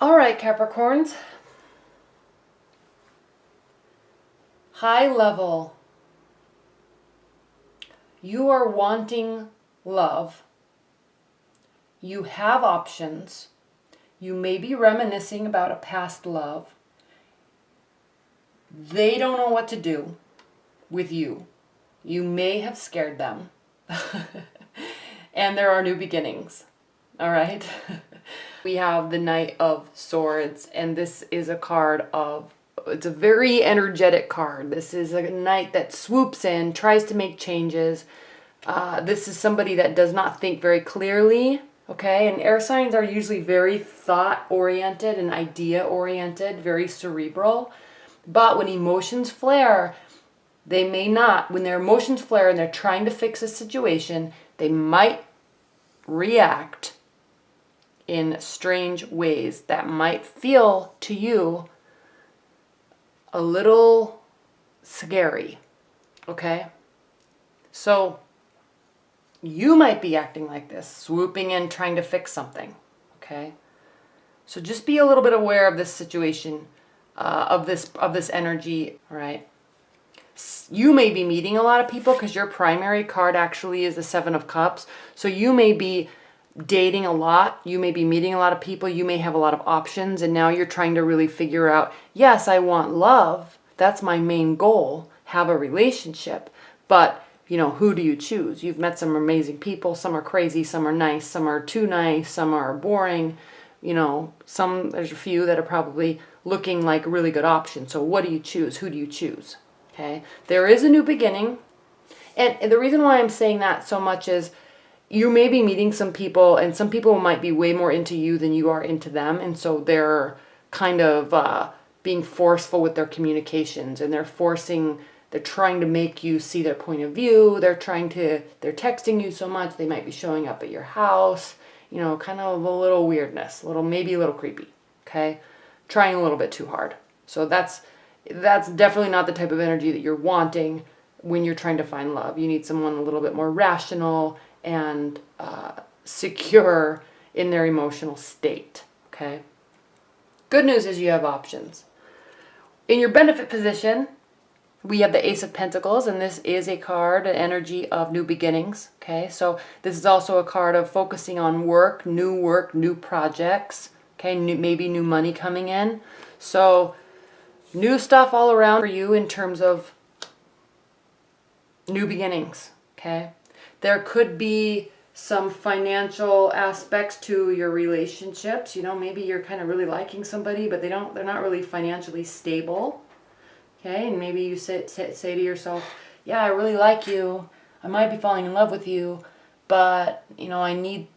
All right, Capricorns. High level. You are wanting love. You have options. You may be reminiscing about a past love. They don't know what to do with you. You may have scared them. And there are new beginnings. All right. We have the Knight of Swords, and this is a card of, it's a very energetic card. This is a knight that swoops in, tries to make changes. This is somebody that does not think very clearly. Okay, and air signs are usually very thought-oriented and idea-oriented, very cerebral. But when emotions flare, they may not. When their emotions flare and they're trying to fix a situation, they might react in strange ways that might feel to you a little scary. Okay? So you might be acting like this, swooping in, trying to fix something, okay? So just be a little bit aware of this situation, of this energy, all right? You may be meeting a lot of people because your primary card actually is the Seven of Cups. So you may be dating a lot. You may be meeting a lot of people. You may have a lot of options, and now you're trying to really figure out, yes, I want love. That's my main goal, have a relationship, but you know, who do you choose? You've met some amazing people. Some are crazy, some are nice, some are too nice, some are boring. You know, there's a few that are probably looking like really good options. So what do you choose? Who do you choose? Okay. There is a new beginning. And the reason why I'm saying that so much is you may be meeting some people, and some people might be way more into you than you are into them. And so they're kind of being forceful with their communications, and they're trying to make you see their point of view. They're texting you so much. They might be showing up at your house, you know, kind of a little weirdness, maybe a little creepy, okay? Trying a little bit too hard. So that's definitely not the type of energy that you're wanting when you're trying to find love. You need someone a little bit more rational and secure in their emotional state, okay? Good news is you have options. In your benefit position, we have the Ace of Pentacles, and this is a card, an energy of new beginnings, okay? So this is also a card of focusing on work, new projects, okay? Maybe new money coming in. So new stuff all around for you in terms of new beginnings, okay? There could be some financial aspects to your relationships. You know, maybe you're kind of really liking somebody, but they're not really financially stable. Okay, and maybe you say to yourself, yeah, I really like you. I might be falling in love with you, but, you know, I need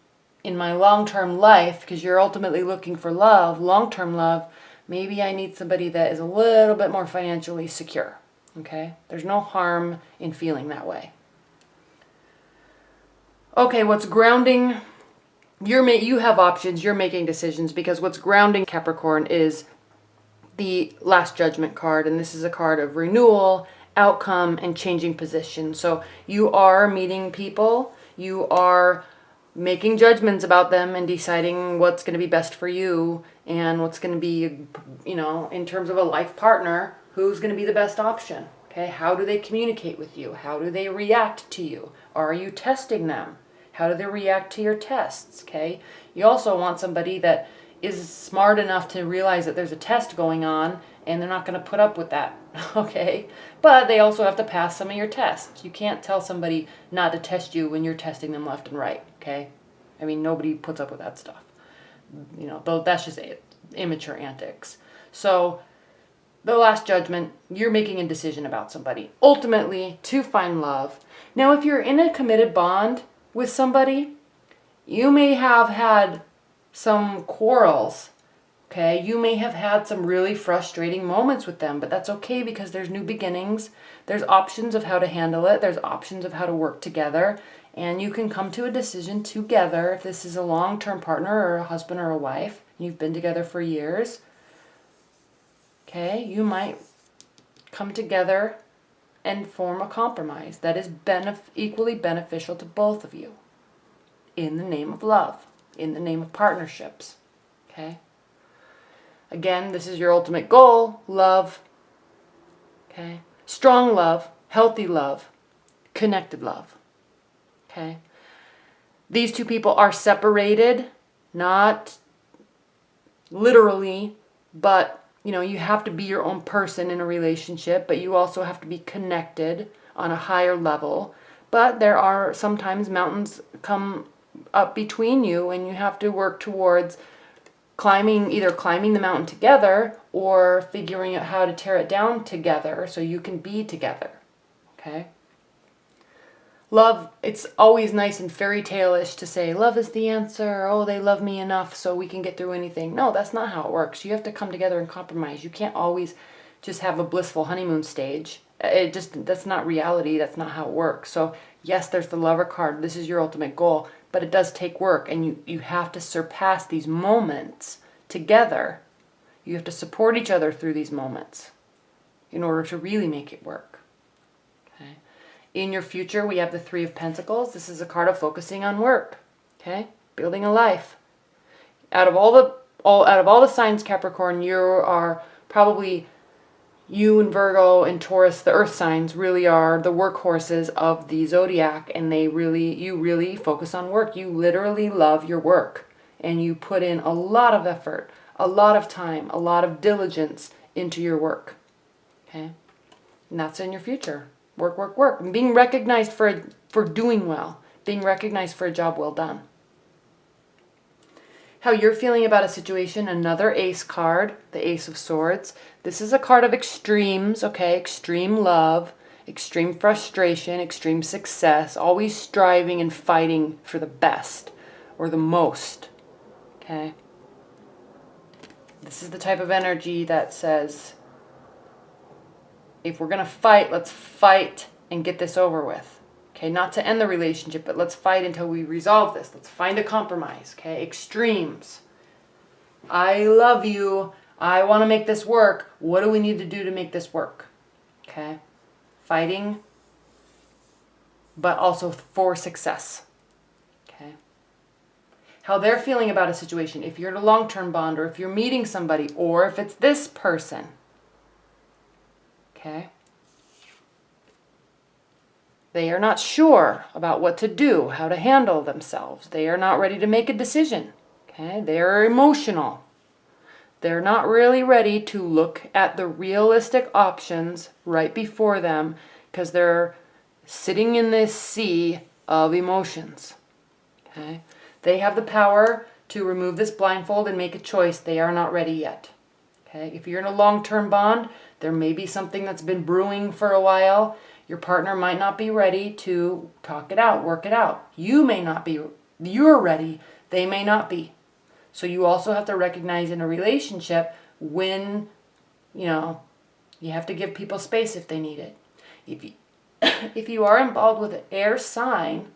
in my long-term life, because you're ultimately looking for love, long-term love, maybe I need somebody that is a little bit more financially secure. Okay, there's no harm in feeling that way. Okay, what's grounding? You have options. You're making decisions, because what's grounding Capricorn is the Last Judgment card, and this is a card of renewal, outcome, and changing position. So you are meeting people, you are making judgments about them and deciding what's going to be best for you and what's going to be, you know, in terms of a life partner, who's going to be the best option. Okay, how do they communicate with you? How do they react to you? Are you testing them? How do they react to your tests? Okay, you also want somebody that is smart enough to realize that there's a test going on and they're not going to put up with that, okay? But they also have to pass some of your tests. You can't tell somebody not to test you when you're testing them left and right, okay? I mean, nobody puts up with that stuff. You know, though that's just immature antics. So the Last Judgment, you're making a decision about somebody, ultimately to find love. Now, if you're in a committed bond with somebody, you may have had some quarrels, okay? You may have had some really frustrating moments with them, but that's okay, because there's new beginnings. There's options of how to handle it. There's options of how to work together, and you can come to a decision together. If this is a long-term partner or a husband or a wife, and you've been together for years, okay, you might come together and form a compromise that is equally beneficial to both of you in the name of love, in the name of partnerships, okay? Again, this is your ultimate goal, love. Okay? Strong love, healthy love, connected love. Okay? These two people are separated, not literally, but you know, you have to be your own person in a relationship, but you also have to be connected on a higher level. But there are sometimes mountains come up between you, and you have to work towards either climbing the mountain together or figuring out how to tear it down together so you can be together. Okay? Love, it's always nice and fairy tale-ish to say, love is the answer. Oh, they love me enough so we can get through anything. No, that's not how it works. You have to come together and compromise. You can't always just have a blissful honeymoon stage. That's not reality. That's not how it works. So yes, there's the lover card. This is your ultimate goal, but it does take work, and you have to surpass these moments together. You have to support each other through these moments in order to really make it work. Okay. In your future, we have the Three of Pentacles. This is a card of focusing on work. Okay, building a life. Out of all the signs, Capricorn, you and Virgo and Taurus, the earth signs, really are the workhorses of the zodiac, and you really focus on work. You literally love your work, and you put in a lot of effort, a lot of time, a lot of diligence into your work. Okay, and that's in your future. Work, work, work. And being recognized for doing well, being recognized for a job well done. How you're feeling about a situation, another ace card, the Ace of Swords. This is a card of extremes, okay? Extreme love, extreme frustration, extreme success, always striving and fighting for the best or the most, okay? This is the type of energy that says, if we're going to fight, let's fight and get this over with. Okay, not to end the relationship, but let's fight until we resolve this. Let's find a compromise, okay? Extremes. I love you. I want to make this work. What do we need to do to make this work? Okay? Fighting, but also for success. Okay? How they're feeling about a situation. If you're in a long-term bond, or if you're meeting somebody, or if it's this person. Okay? They are not sure about what to do, how to handle themselves. They are not ready to make a decision. Okay? They are emotional. They're not really ready to look at the realistic options right before them because they're sitting in this sea of emotions. Okay? They have the power to remove this blindfold and make a choice. They are not ready yet. Okay? If you're in a long-term bond, there may be something that's been brewing for a while. Your partner might not be ready to talk it out, work it out. You may not be. You're ready. They may not be. So you also have to recognize in a relationship when, you have to give people space if they need it. If you are involved with an air sign,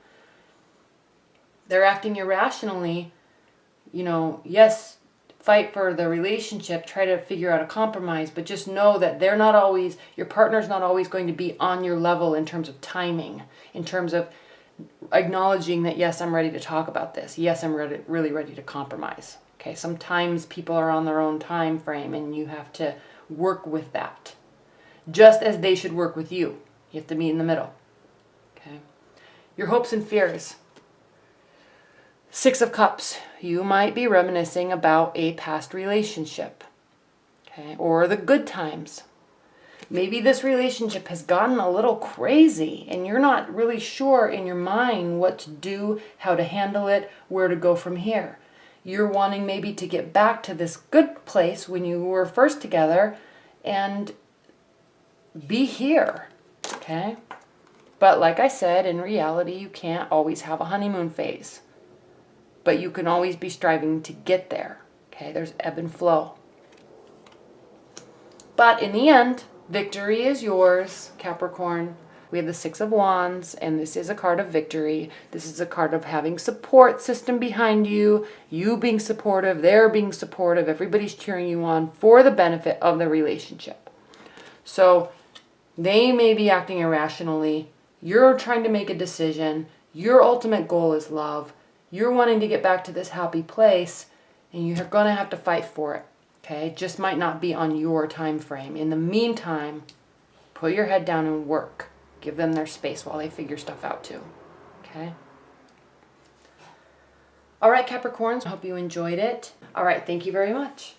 they're acting irrationally, yes, fight for the relationship, try to figure out a compromise, but just know that your partner's not always going to be on your level in terms of timing, in terms of acknowledging that, yes, I'm ready to talk about this. Yes, I'm really ready to compromise. Okay, sometimes people are on their own time frame and you have to work with that. Just as they should work with you. You have to meet in the middle. Okay. Your hopes and fears. Six of Cups. You might be reminiscing about a past relationship. Okay, or the good times. Maybe this relationship has gotten a little crazy and you're not really sure in your mind what to do, how to handle it, where to go from here. You're wanting maybe to get back to this good place when you were first together and be here, okay? But like I said, in reality, you can't always have a honeymoon phase. But you can always be striving to get there, okay? There's ebb and flow. But in the end, victory is yours, Capricorn. We have the Six of Wands, and this is a card of victory. This is a card of having support system behind you, you being supportive, they're being supportive, everybody's cheering you on for the benefit of the relationship. So they may be acting irrationally. You're trying to make a decision. Your ultimate goal is love. You're wanting to get back to this happy place, and you're going to have to fight for it. Okay, it just might not be on your time frame. In the meantime, put your head down and work. Give them their space while they figure stuff out too. Okay? All right, Capricorns, I hope you enjoyed it. All right, thank you very much.